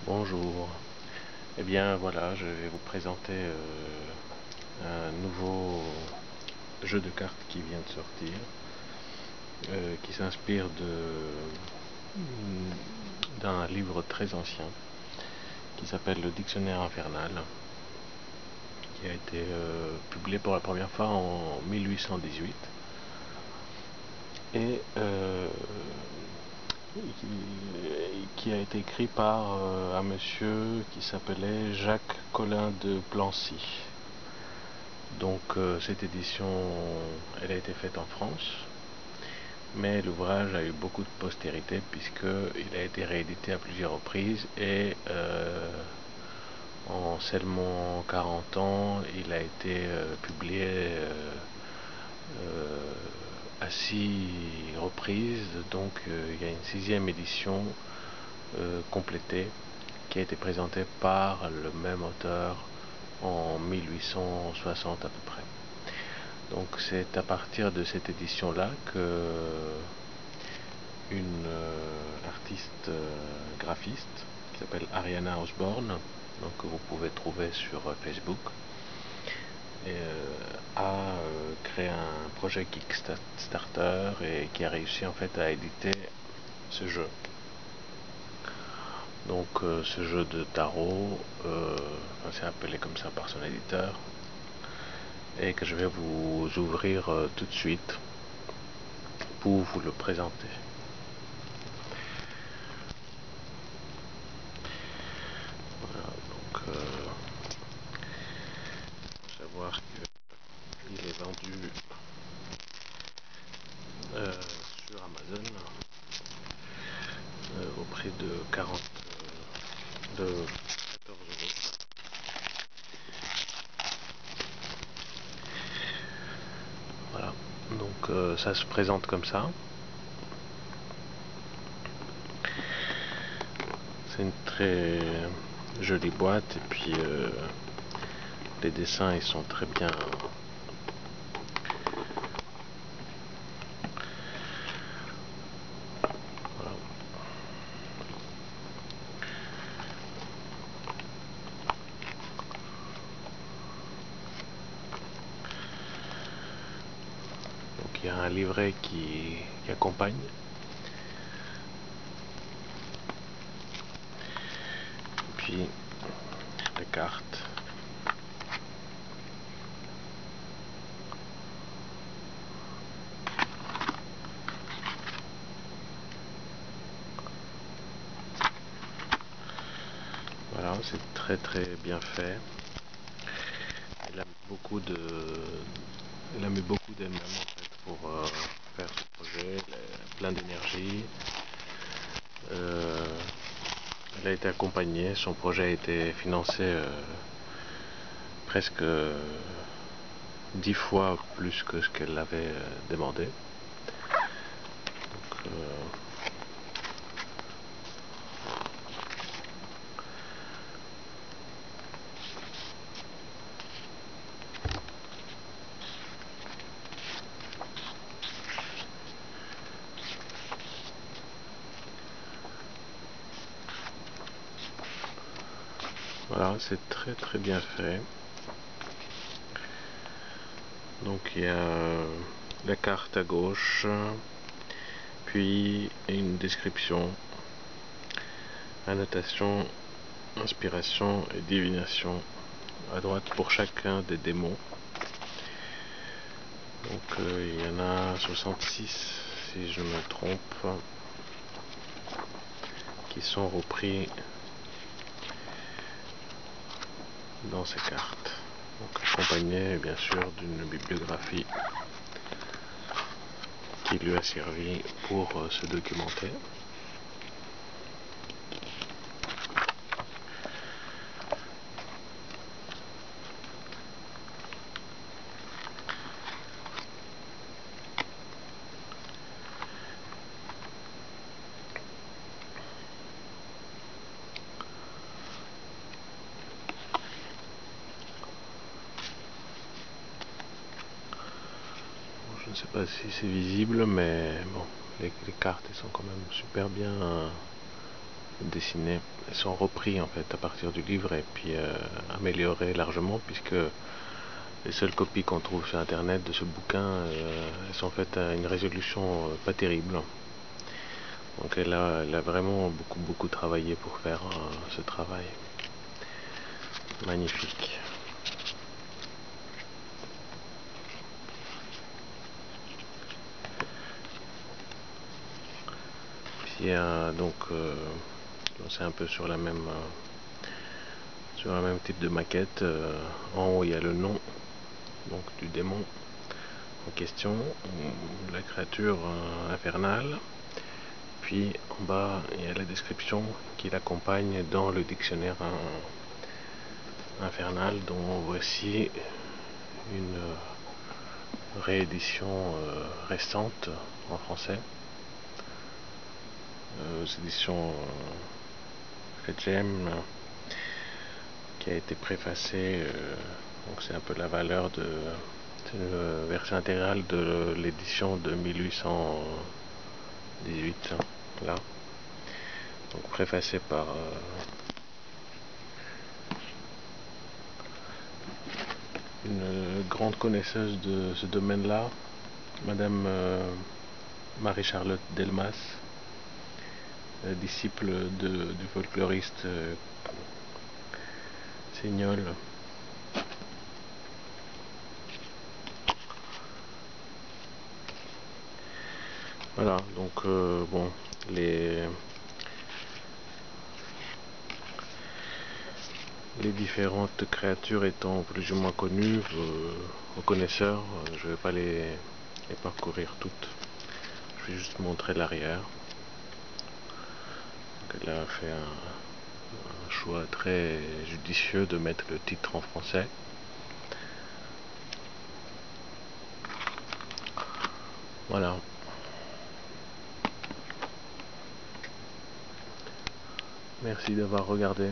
Bonjour. Eh bien voilà, je vais vous présenter un nouveau jeu de cartes qui vient de sortir, qui s'inspire d'un livre très ancien qui s'appelle Le Dictionnaire Infernal, qui a été publié pour la première fois en 1818 et qui a été écrit par un monsieur qui s'appelait Jacques Collin de Plancy. Donc cette édition, elle a été faite en France, mais l'ouvrage a eu beaucoup de postérité puisqu'il a été réédité à plusieurs reprises et en seulement 40 ans, il a été publié à 6 reprises. Donc il y a une 6e édition complétée qui a été présentée par le même auteur en 1860 à peu près. Donc c'est à partir de cette édition là que une artiste graphiste qui s'appelle Ariana Osborne, donc que vous pouvez trouver sur Facebook, a créé un projet Kickstarter et qui a réussi en fait à éditer ce jeu. Donc ce jeu de tarot, c'est appelé comme ça par son éditeur, et que je vais vous ouvrir tout de suite pour vous le présenter. Voilà, donc faut savoir qu'il est vendu sur Amazon au prix de 14 euros. Voilà, donc ça se présente comme ça. C'est une très jolie boîte et puis les dessins ils sont très bien. Voilà. Donc il y a un livret qui accompagne. Et puis les cartes. Voilà, c'est très très bien fait. Il a mis beaucoup d'MM en fait pour faire ce projet, plein d'énergie. Elle a été accompagnée, son projet a été financé presque 10 fois plus que ce qu'elle avait demandé. Donc, voilà, c'est très très bien fait. Donc il y a la carte à gauche, puis une description, annotation, inspiration et divination à droite pour chacun des démons. Donc il y en a 66 si je ne me trompe, qui sont repris dans ces cartes. Donc accompagné bien sûr d'une bibliographie qui lui a servi pour se documenter. Je ne sais pas si c'est visible, mais bon, les cartes elles sont quand même super bien dessinés sont repris en fait à partir du livre et puis améliorés largement, puisque les seules copies qu'on trouve sur internet de ce bouquin elles sont faites à une résolution pas terrible. Donc elle a vraiment beaucoup travaillé pour faire ce travail magnifique. Puis donc c'est un peu sur la même type de maquette. En haut il y a le nom donc du démon en question, la créature infernale. Puis en bas il y a la description qui l'accompagne dans le dictionnaire infernal, dont voici une réédition récente en français aux éditions Fletchem, qui a été préfacée, donc c'est un peu la valeur de une version intégrale de l'édition de 1818 là, donc préfacée par une grande connaisseuse de ce domaine là, Madame Marie-Charlotte Delmas, disciple du folkloriste Seignol. Voilà, donc bon, les différentes créatures étant plus ou moins connues aux connaisseurs, je ne vais pas les parcourir toutes. Je vais juste montrer l'arrière. Elle a fait un choix très judicieux de mettre le titre en français. Voilà. Merci d'avoir regardé.